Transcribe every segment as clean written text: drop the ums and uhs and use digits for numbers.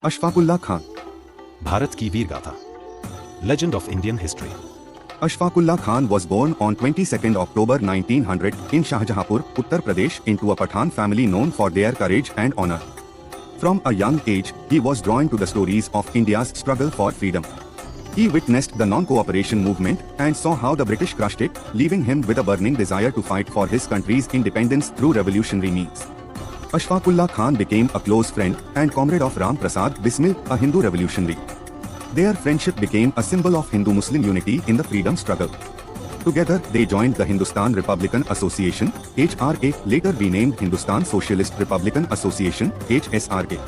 अशफाकुल्ला खान, भारत की वीर गाथा, legend of Indian history. Ashfaqullah Khan was born on 22nd October 1900 in Shahjahanpur, Uttar Pradesh into a Pathan family known for their courage and honor. From a young age, he was drawn to the stories of India's struggle for freedom. He witnessed the non-cooperation movement and saw how the British crushed it, leaving him with a burning desire to fight for his country's independence through revolutionary means. Ashfaqullah Khan became a close friend and comrade of Ram Prasad Bismil, a Hindu revolutionary. Their friendship became a symbol of Hindu-Muslim unity in the freedom struggle. Together, they joined the Hindustan Republican Association, HRA, later renamed Hindustan Socialist Republican Association, HSRA.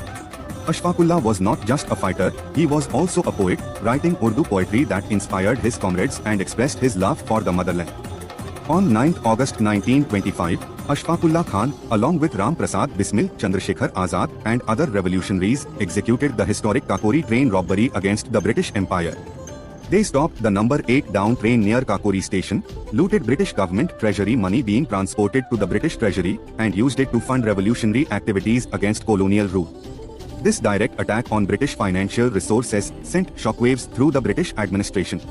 Ashfaqullah was not just a fighter, he was also a poet, writing Urdu poetry that inspired his comrades and expressed his love for the motherland. On 9th August 1925, Ashfaqullah Khan, along with Ram Prasad Bismil, Chandrasekhar Azad and other revolutionaries, executed the historic Kakori train robbery against the British Empire. They stopped the number 8 down train near Kakori station, looted British government treasury money being transported to the British treasury, and used it to fund revolutionary activities against colonial rule. This direct attack on British financial resources sent shockwaves through the British administration.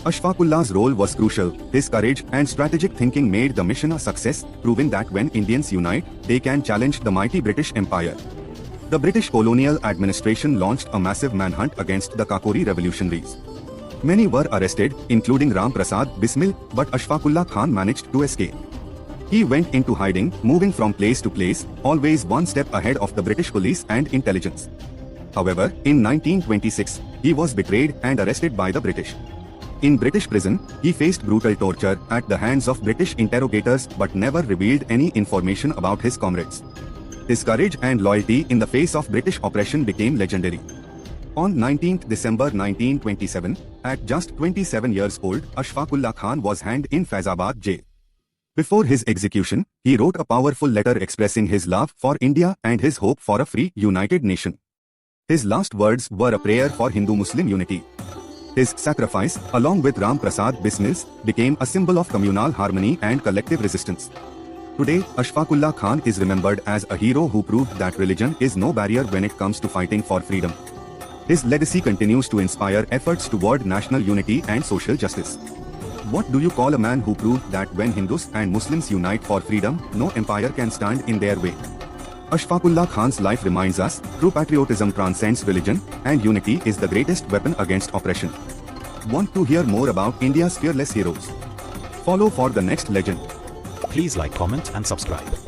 Ashfaqullah's role was crucial. His courage and strategic thinking made the mission a success, proving that when Indians unite, they can challenge the mighty British Empire. The British colonial administration launched a massive manhunt against the Kakori revolutionaries. Many were arrested, including Ram Prasad Bismil, but Ashfaqullah Khan managed to escape. He went into hiding, moving from place to place, always one step ahead of the British police and intelligence. However, in 1926, he was betrayed and arrested by the British. In British prison, he faced brutal torture at the hands of British interrogators but never revealed any information about his comrades. His courage and loyalty in the face of British oppression became legendary. On 19th December 1927, at just 27 years old, Ashfaqullah Khan was hanged in Faizabad jail. Before his execution, he wrote a powerful letter expressing his love for India and his hope for a free, united nation. His last words were a prayer for Hindu-Muslim unity. His sacrifice, along with Ram Prasad Bismil's, became a symbol of communal harmony and collective resistance. Today, Ashfaqullah Khan is remembered as a hero who proved that religion is no barrier when it comes to fighting for freedom. His legacy continues to inspire efforts toward national unity and social justice. What do you call a man who proved that when Hindus and Muslims unite for freedom, no empire can stand in their way? Ashfaqullah Khan's life reminds us, true patriotism transcends religion, and unity is the greatest weapon against oppression. Want to hear more about India's fearless heroes? Follow for the next legend. Please like, comment and subscribe.